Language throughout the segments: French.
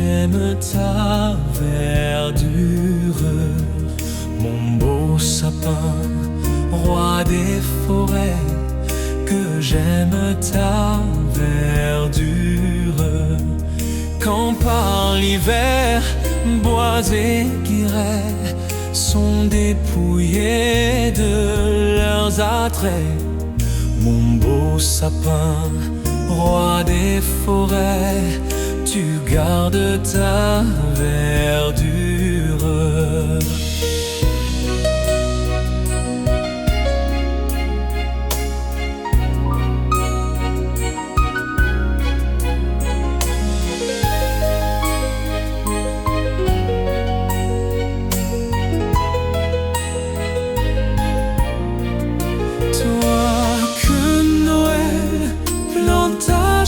j'aime ta verdure, mon beau sapin, roi des forêts, que j'aime ta verdure. Quand par l'hiver, bois et guérets sont dépouillés de leurs attraits, mon beau sapin, roi des forêts, tu gardes ta verdure.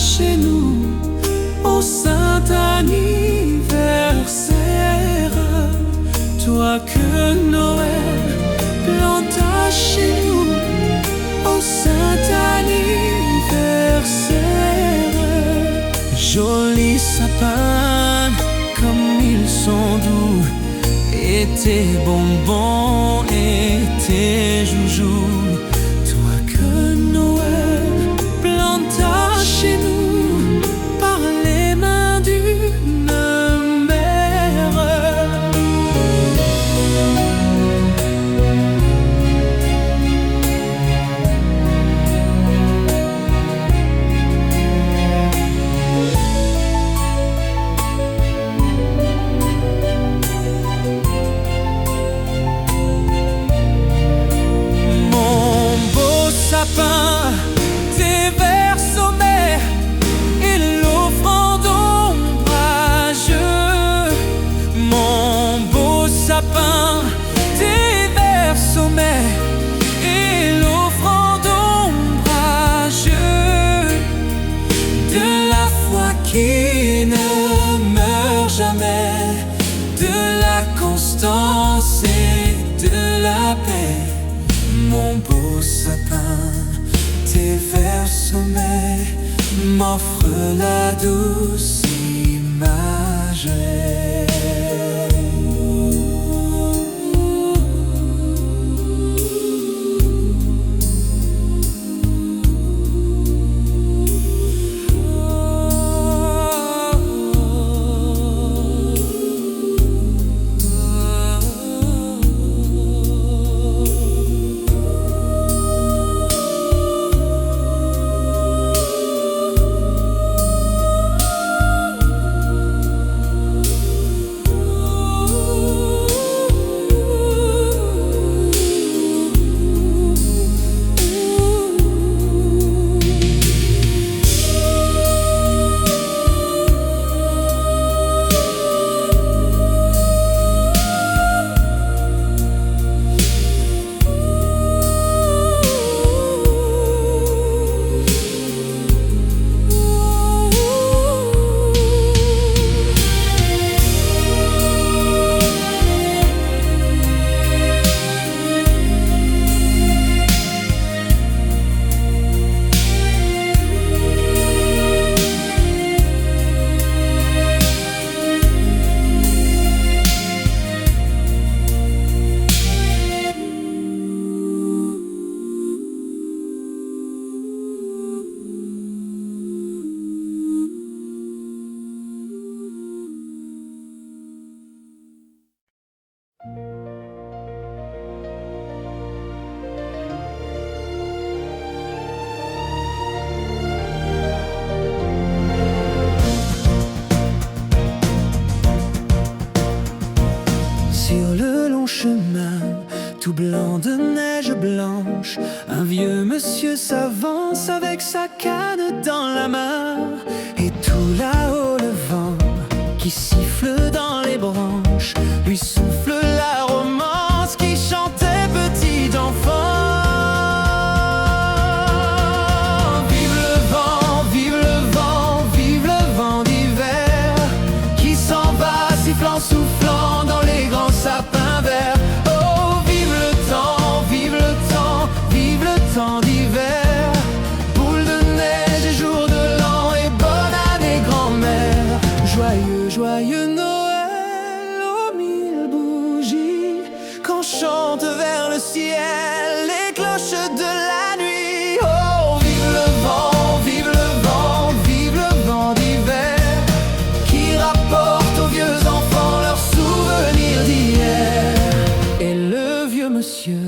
Chez nous, au saint anniversaire, toi que Noël planta chez nous, au saint anniversaire. Jolis sapins, comme ils sont doux, et tes bonbons et tes joujoux, toi que Noël planta chez nous. Tes verts sommets et l'offrande ombrageuse, mon beau sapin, tes verts sommets et l'offrande ombrageuse, de la foi qui ne meurt jamais, de la constance et de la paix, mon beau sapin, tes verts sommets m'offrent la douce imagerie. Chemin tout blanc de neige blanche, un vieux monsieur s'avance avec sa canne dans la main, et tout là-haut le vent qui siffle dans les branches lui souffle la romance qui chantait petit enfant. Vive le vent, vive le vent, vive le vent d'hiver qui s'en va sifflant, soufflant dans les grands sapins verts. Oh, vive le temps, vive le temps, vive le temps d'hiver, boule de neige et jour de l'an et bonne année grand-mère. Joyeux, joyeux chante vers le ciel les cloches de la nuit. Oh, vive le vent, vive le vent, vive le vent d'hiver, qui rapporte aux vieux enfants leurs souvenirs d'hier. Et le vieux monsieur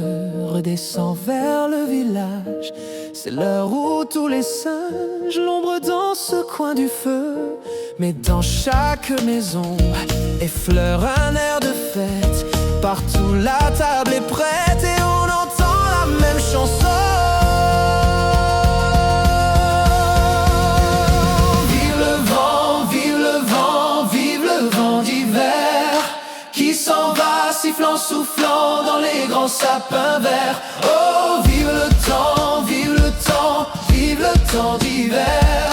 redescend vers le village. C'est l'heure où tous les singes l'ombre dans ce coin du feu. Mais dans chaque maison effleure un air de fête. Partout la table est prête et on entend la même chanson. Vive le vent, vive le vent, vive le vent d'hiver, qui s'en va sifflant, soufflant dans les grands sapins verts. Oh, vive le temps, vive le temps, vive le temps d'hiver,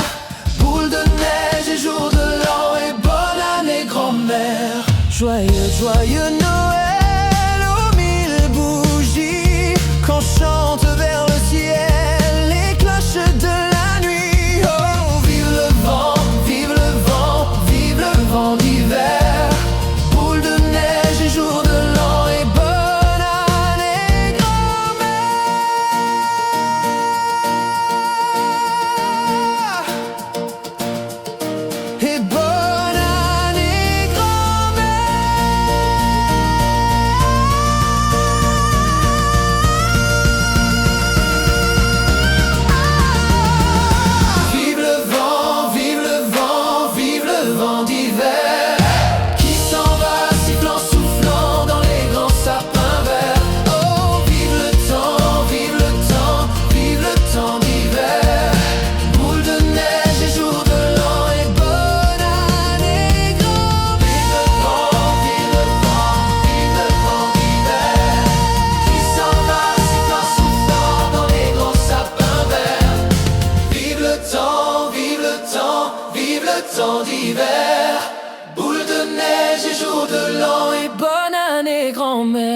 boule de neige et jour de l'an et bonne année grand-mère. Joyeux, joyeux Noël aux mille bougies, qu'on chante vers le ciel les cloches de la nuit. Oh, vive le vent, vive le vent, vive le vent d'hiver, boule de neige et jour de l'an et bonne année grand-mère. Et bonne année grand-mère. Vive le vent, vive le vent, vive le vent d'hiver, qui s'en va sifflant, soufflant dans les grands sapins verts. Oh, vive le temps, vive le temps, vive le temps d'hiver, boule de neige et jour de l'an et bonne année grand-mère. Vive le vent, vive le vent, vive le vent d'hiver, qui s'en va sifflant, soufflant dans les grands sapins verts. Vive le temps, vive le temps, vive le temps d'hiver, boule de neige et jour de l'an et bonne année grand-mère.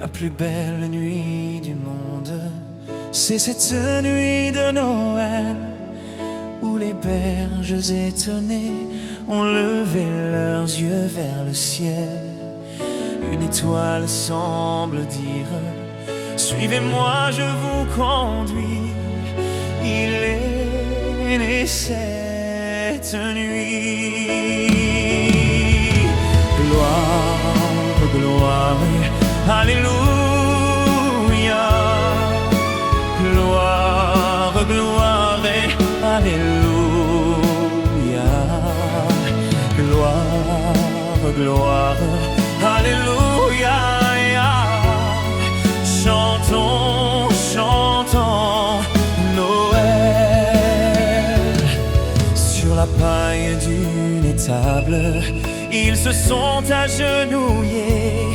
La plus belle nuit du monde, c'est cette nuit de Noël, où les berges étonnées ont levé leurs yeux vers le ciel. Une étoile semble dire: suivez-moi, je vous conduis. Il est né cette nuit. Gloire, gloire, alléluia. Gloire, gloire, alléluia. Gloire, gloire, alléluia. Chantons, chantons Noël. Sur la paille d'une étable, ils se sont agenouillés,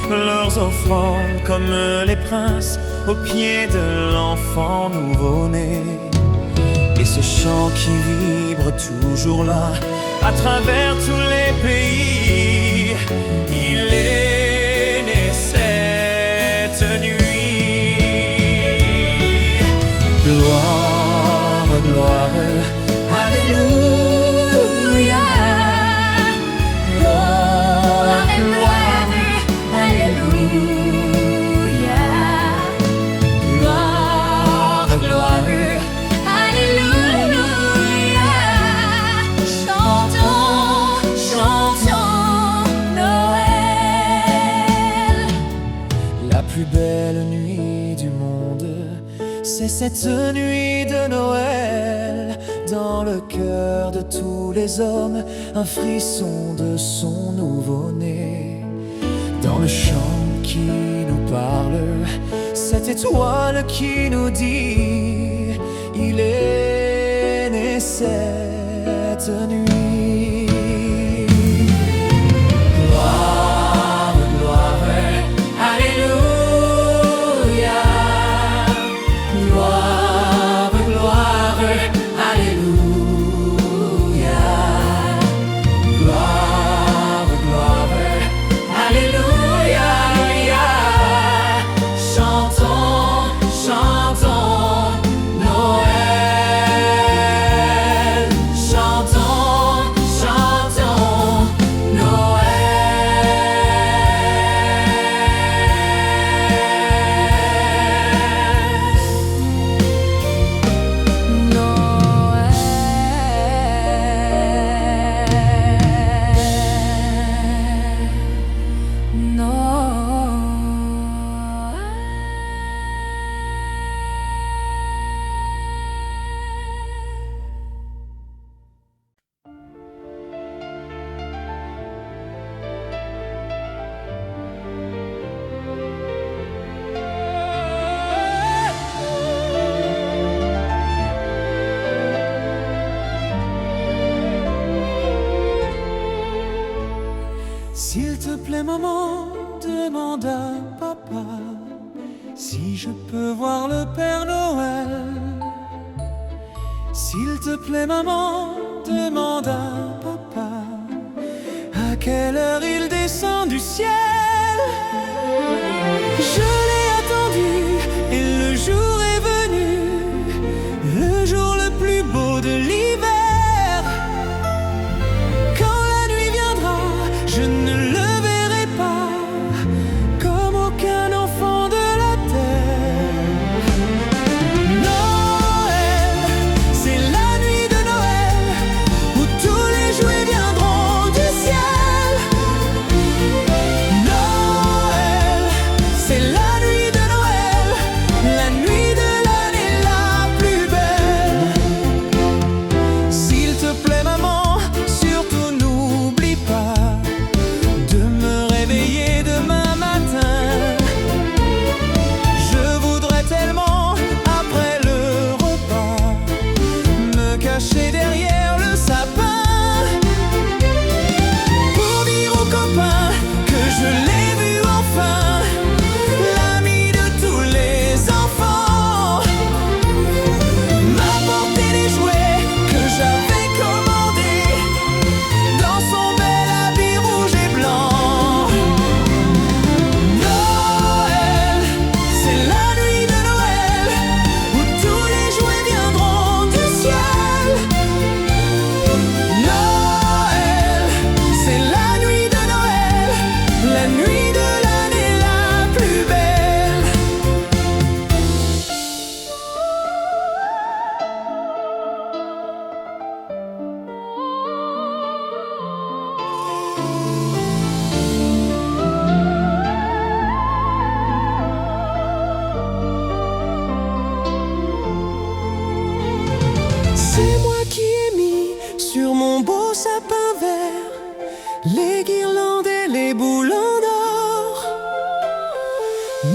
leurs offrandes comme les princes aux pieds de l'enfant nouveau-né. Et ce chant qui vibre toujours là, à travers tous les pays, il est né cette nuit. Gloire, gloire, alléluia. Gloire, gloire, alléluia. Gloire, gloire, alléluia. Chantons, chantons Noël. La plus belle nuit du monde, c'est cette nuit de Noël. Dans le cœur de tous les hommes, un frisson de son nouveau-né. Dans le chant qui nous parle, cette étoile qui nous dit: il est né cette nuit. Gloire, gloire, alléluia. Gloire, gloire, alléluia. S'il te plaît maman, demande à papa si je peux voir le Père Noël. S'il te plaît maman, demande à papa à quelle heure il descend du ciel. Je l'ai attendu et le jour est venu, le jour le plus beau de l'hiver. Quand la nuit viendra, je ne le verrai pas comme aucun enfant de la terre. Noël, c'est la nuit de Noël où tous les jouets viendront du ciel. Noël, c'est la nuit de Noël, la nuit de l'année la plus belle. S'il te plaît maman, surtout n'oublie pas de me réveiller demain matin. Je voudrais tellement, après le repas, me cacher derrière le sapin pour dire aux copains que je l'ai vu enfin, l'ami de tous les enfants. M'apporter les jouets que j'avais commandés dans son bel habit rouge et blanc. Noël, c'est la nuit de Noël où tous les jouets viendront du ciel. Noël, c'est la nuit de Noël, la nuit de l'année la plus belle. C'est moi qui ai mis sur mon beau sapin vert les guirlandes et les boulons d'or.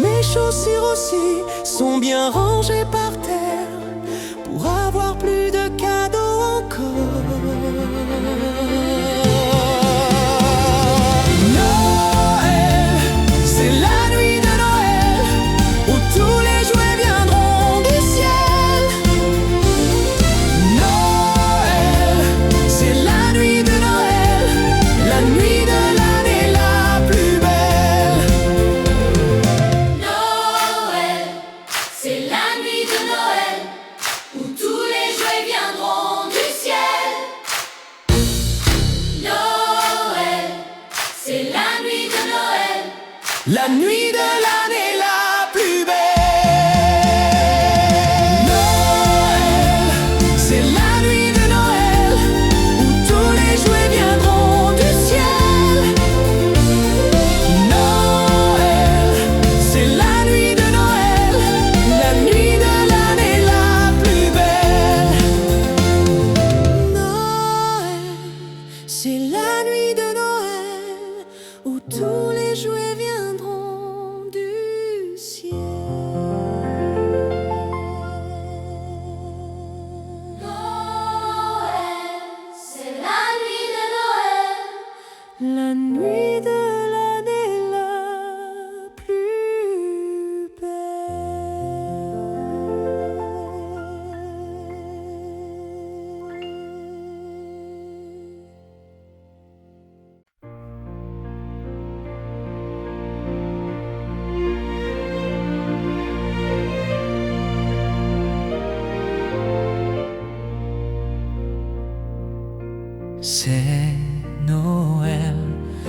Mes chaussures aussi sont bien rangées par terre pour avoir plus de cadeaux encore. Noël, c'est la nuit de Noël où tous les jouets viendront du ciel. Noël, c'est la nuit de Noël, la nuit de l'année la plus belle. Noël, c'est la nuit de Noël où tous les jouets viendront du ciel. Noël, c'est la nuit de Noël. La nuit de l'année la plus belle. Noël, c'est la nuit de Noël où tous les jouets viendront du ciel. Noël, c'est la nuit de Noël, la nuit de l'année la plus belle. Noël, c'est la nuit de Noël où tous les jouets viendront du ciel. Noël, c'est la nuit de Noël. La nuit de l'année la plus belle. C'est Noël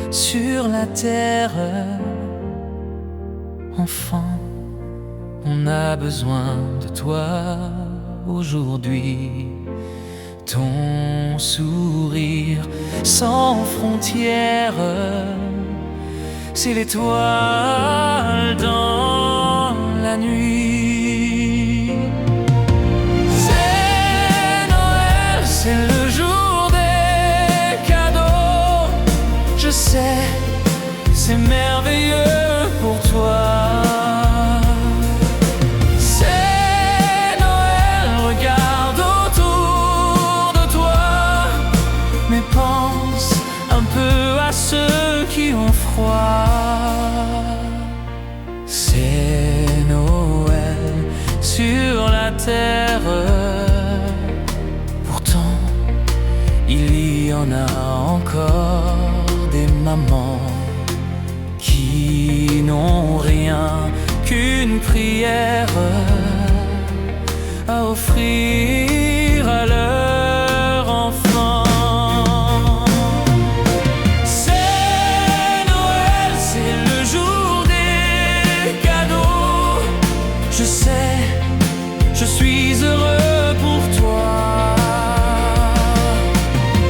sur la terre. Enfant, on a besoin de toi aujourd'hui. Ton sourire sans frontières, c'est l'étoile dans la nuit. C'est Noël, c'est le jour des cadeaux. Je sais, c'est merveilleux pour toi. C'est Noël, regarde autour de toi, mais pense un peu à ceux qui froid. C'est Noël sur la terre. Pourtant, il y en a encore des mamans qui n'ont rien qu'une prière à offrir à leur enfant. C'est Noël, c'est le jour des cadeaux. Je sais, je suis heureux pour toi.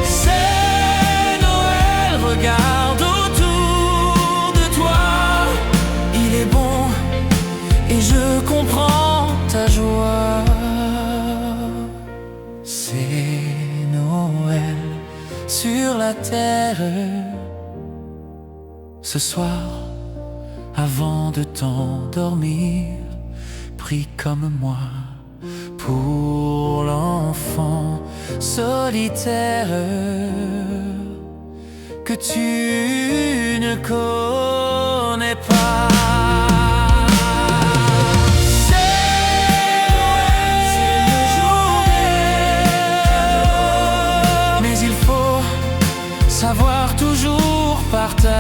C'est Noël, regarde autour de toi. Il est bon et je comprends ta joie. C'est Noël sur la terre. Ce soir, avant de t'endormir, prie comme moi pour l'enfant solitaire que tu ne connais pas. Savoir toujours partager.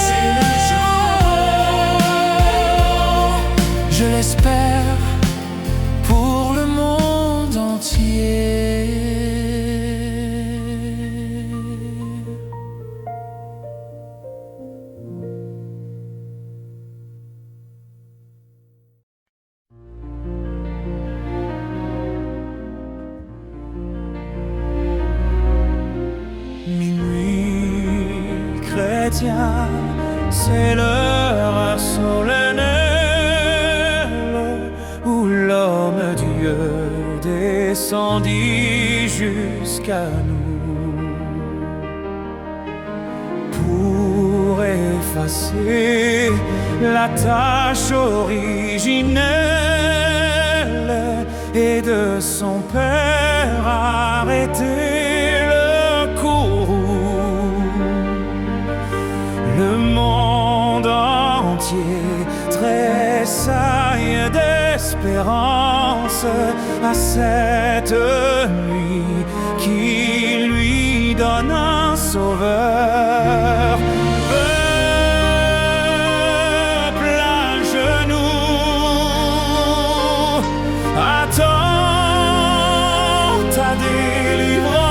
C'est le jour, je l'espère, pour le monde entier. C'est l'heure solennelle où l'homme-dieu descendit jusqu'à nous pour effacer la tâche originelle et de son père arrêter le courroux. Le monde entier tressaille d'espérance à cette nuit qui lui donne un sauveur. Peuple à genoux, attends ta délivrance.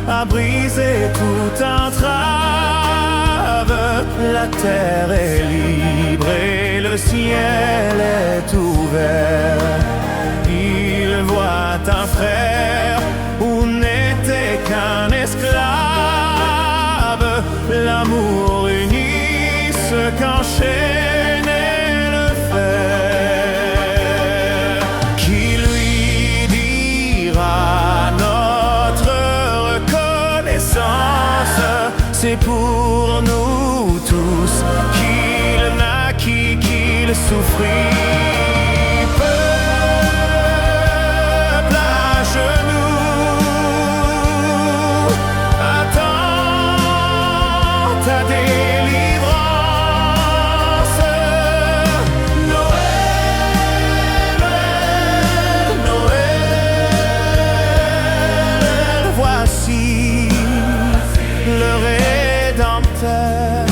A brisé toute entrave. La terre est libre et le ciel est ouvert. Il voit un frère où n'était qu'un esclave. L'amour unit ce qu'enchaînait le fer, qui lui dira c'est pour nous tous qu'il naquit, qu'il souffrit. Peuple à genoux, attends ta délivrance. Noël, Noël, voici le Rédempteur.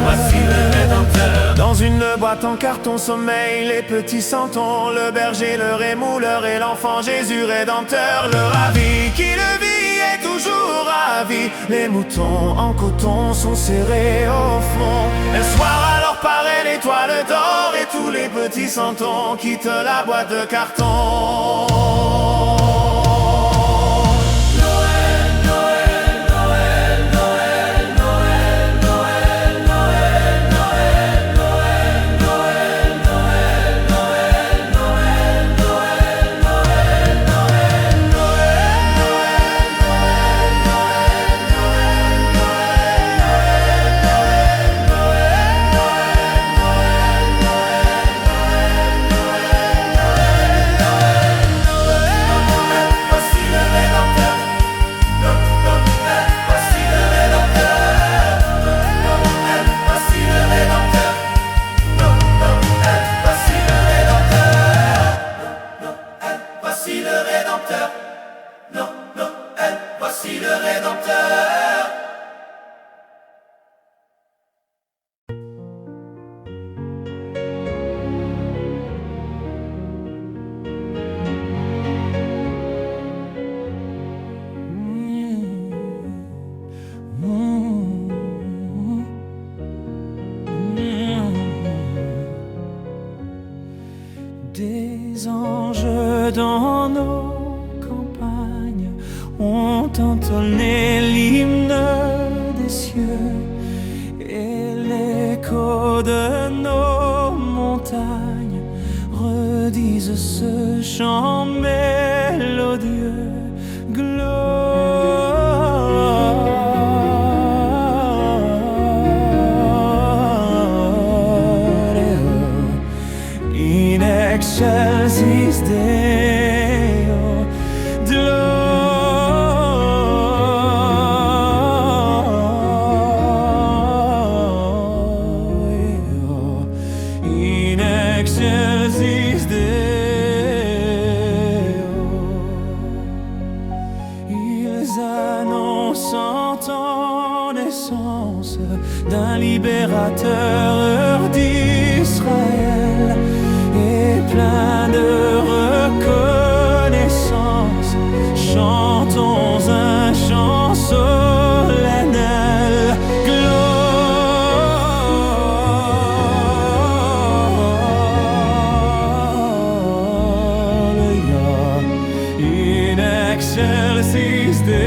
Voici le Rédempteur. Dans une boîte en carton sommeil les petits santons, le berger, le rémouleur et l'enfant Jésus Rédempteur. Le ravi qui le vit est toujours ravi. Les moutons en coton sont serrés au fond. Un soir alors paraît l'étoile d'or et tous les petits santons quittent la boîte de carton. Noël, Noël, Noël, Noël, Noël. Des anges dans nos campagnes ont entonné l'hymne des cieux, et l'écho de nos montagnes redisent ce chant mélodieux. In excelsis Deo, Gloria. In excelsis Deo. Ils annoncent en naissance d'un libérateur d'Israël, et plein de reconnaissance, chantons un chant solennel. Gloria in excelsis Deo.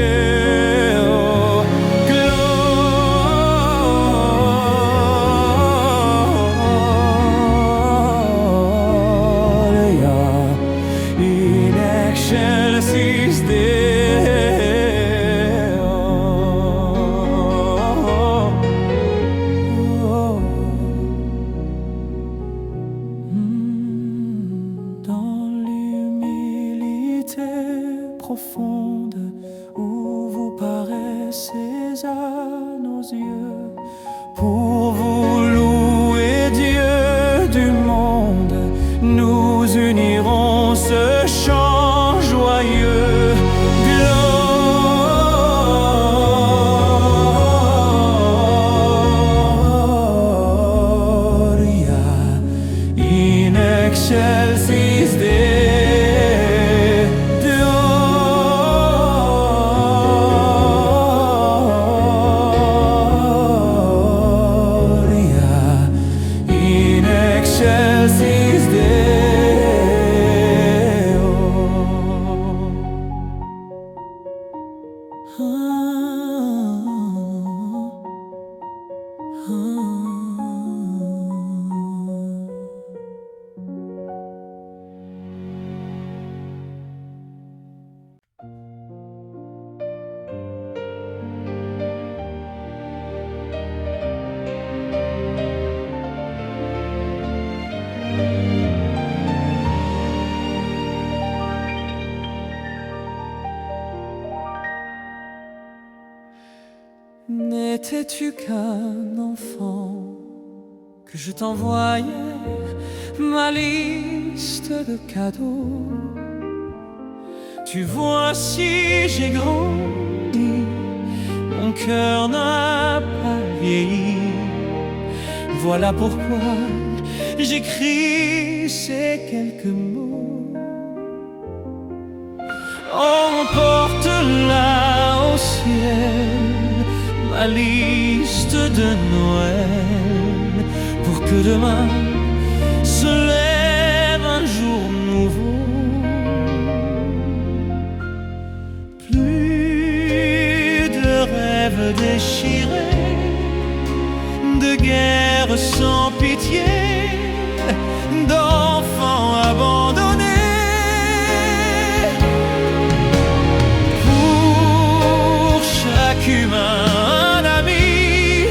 Excelsis Deo. Dans l'humilité profonde où vous paraissez à nos yeux, pour vous louer Dieu du monde, nous unirons ce chant joyeux. Gloria in excelsis Deo. Gloria in excelsis Deo. N'étais-tu qu'un enfant que je t'envoyais ma liste de cadeaux? Tu vois, si j'ai grandi, mon cœur n'a pas vieilli. Voilà pourquoi j'écris ces quelques mots. Emporte-la au ciel, ma liste de Noël, pour que demain se lève un jour nouveau. Plus de rêves déchirés, de guerres sans pitié, d'enfants abandonnés. Pour chaque humain, un ami,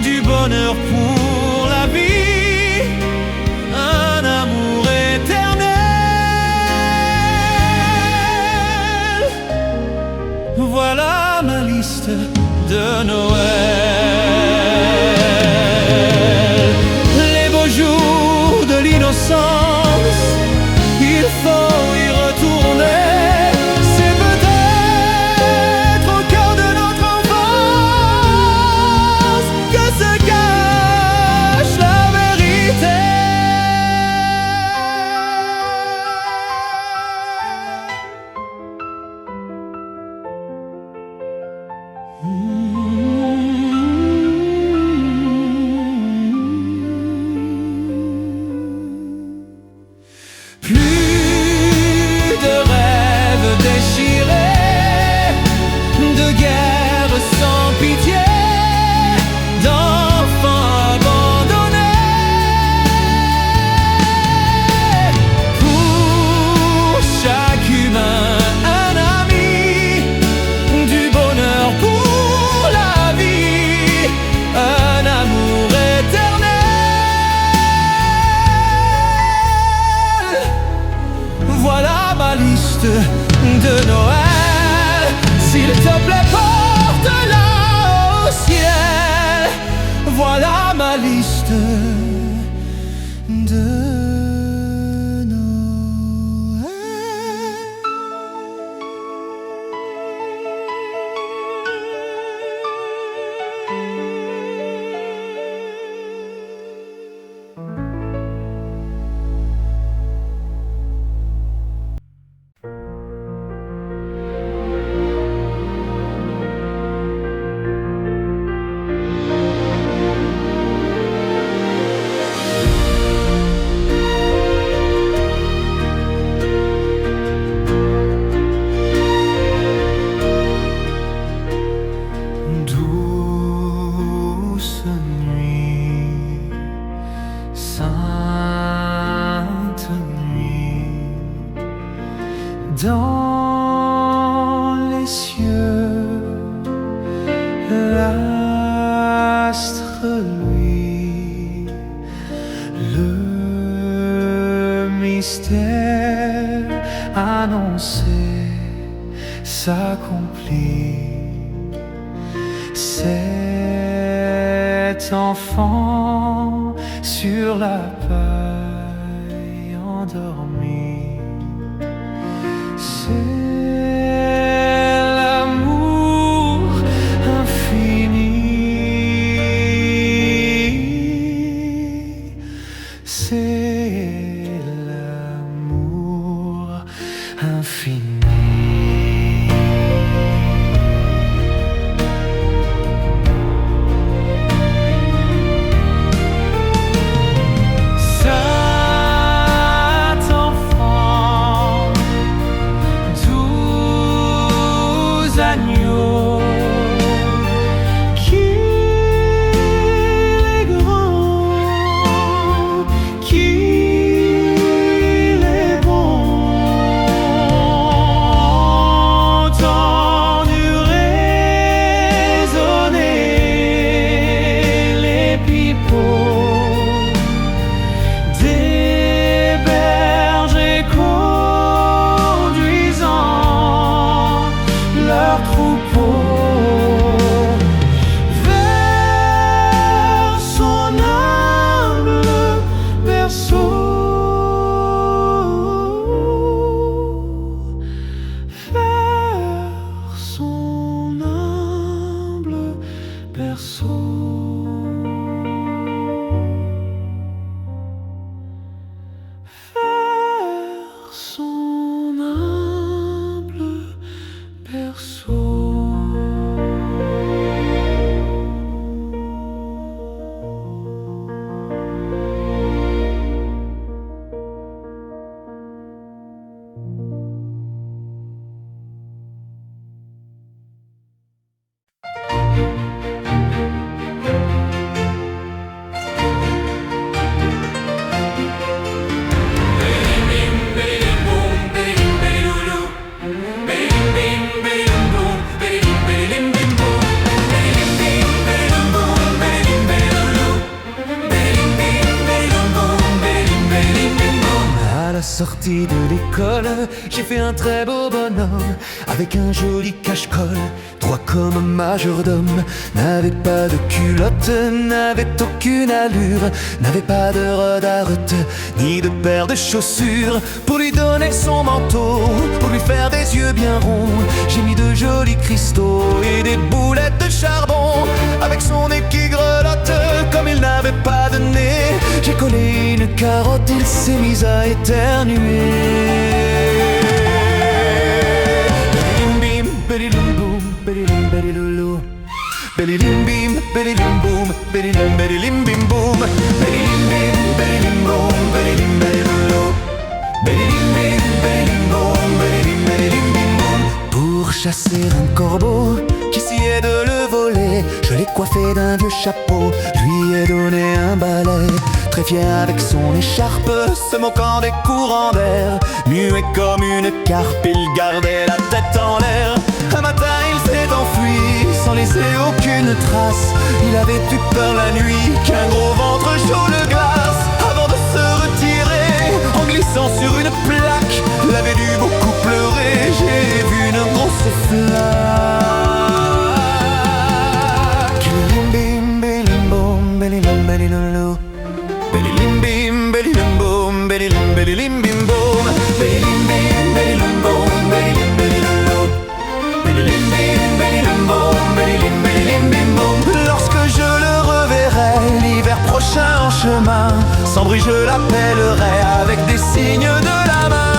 du bonheur pour la vie, un amour éternel. Voilà ma liste de Noël. Les beaux jours de l'innocence, il faut y retourner. C'est peut-être au cœur de cieux, l'astre lui, le mystère annoncé s'accomplit. Cet enfant sur la paille endormi, c'est l'amour infini, c'est l'amour infini. Agneau, qu'il est grand, qu'il est bon, entendu résonner les pipeaux des bergers conduisant leur troupeau vers son humble berceau, vers son humble berceau. Vers son humble berceau. À la sortie de l'école, j'ai fait un très beau bonhomme avec un joli cache-colle, droit comme un majordome. N'avait pas de culotte, n'avait aucune allure, n'avait pas de redarte, ni de paire de chaussures. Pour lui donner son manteau, pour lui faire des yeux bien ronds, j'ai mis de jolis cristaux et des boulettes de charbon. Avec son nez qui grelotte, comme il n'avait pas de nez, j'ai collé une carotte, il s'est mis à éternuer. Bim bim, badilim boum, badilim badiloulou. Badilim bim, badilim boum, badilim badilim bim boum. Badilim bim, badilim boum, badilim badiloulou. Badilim bim, badilim boum, badilim badilim bim boum. Pour chasser un corbeau qui essayait de le voler, je l'ai coiffé d'un vieux chapeau, lui ai donné un balai. Très fier avec son écharpe, se moquant des courants d'air, muet comme une carpe, il gardait la tête en l'air. Un matin il s'est enfui, sans laisser aucune trace. Il avait eu peur la nuit qu'un gros ventre chaud le glace. Avant de se retirer, en glissant sur une plaque, l'avait dû beaucoup pleurer, j'ai vu une grosse flaque. Bim bim boum, badilim badiloulou. Badilim bim, badilim boum, badilim badilim bim boum. Badilim bim, badilim boum, badilim badiloulou. Badilim bim, badilim boum, badilim badilim bim boum. Lorsque je le reverrai l'hiver prochain en chemin, sans bruit je l'appellerai avec des signes de la main.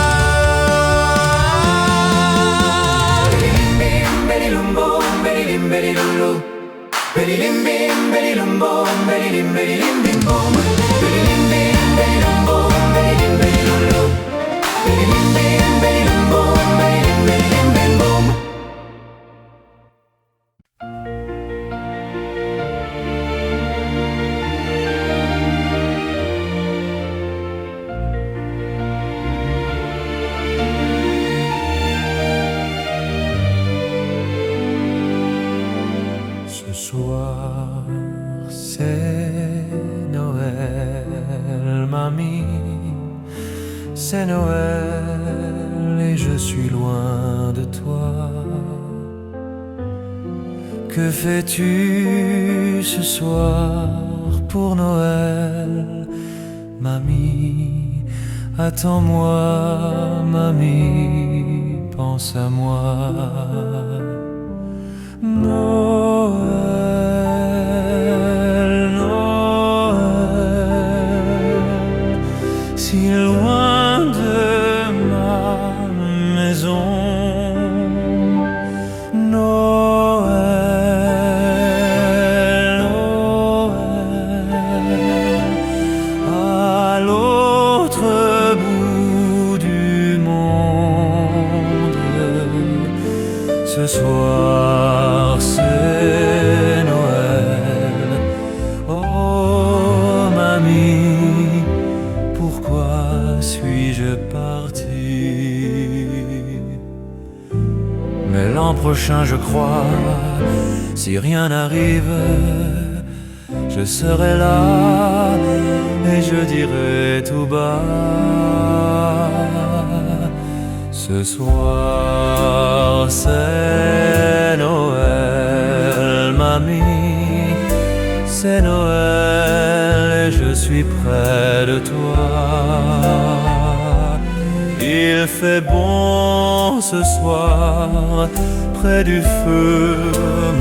Badilim bim, badilim boum, badilim badiloulou. Badilim bim, badilim boum, badilim badilim bim boum. Badilim bim, badilim boum, badilim badiloulou. Badilim bim, badilim boum, badilim badilim bim boum. c'est Noël et je suis loin de toi. Que fais-tu ce soir pour Noël, mamie? Attends-moi, mamie, pense à moi. Noël, Noël, si loin de ma maison. Noël, Noël, à l'autre bout du monde. Ce soir c'est Noël. Oh mamie, pourquoi suis-je parti? Mais l'an prochain je crois, si rien n'arrive, je serai là et je dirai tout bas: ce soir c'est Noël, mamie, c'est Noël et je suis près de toi. Il fait bon ce soir près du feu,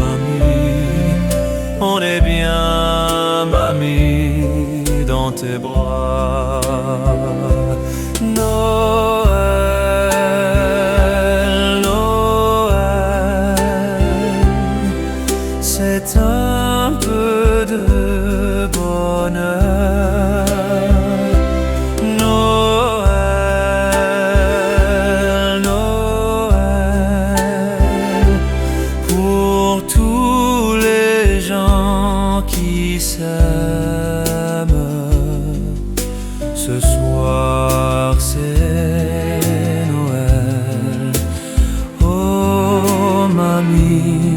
mamie, on est bien, mamie, dans tes bras. Noël, Noël, c'est un peu de bonheur. Noël, Noël, pour tous les gens qui s'aiment. Ce soir c'est Noël. Oh mamie,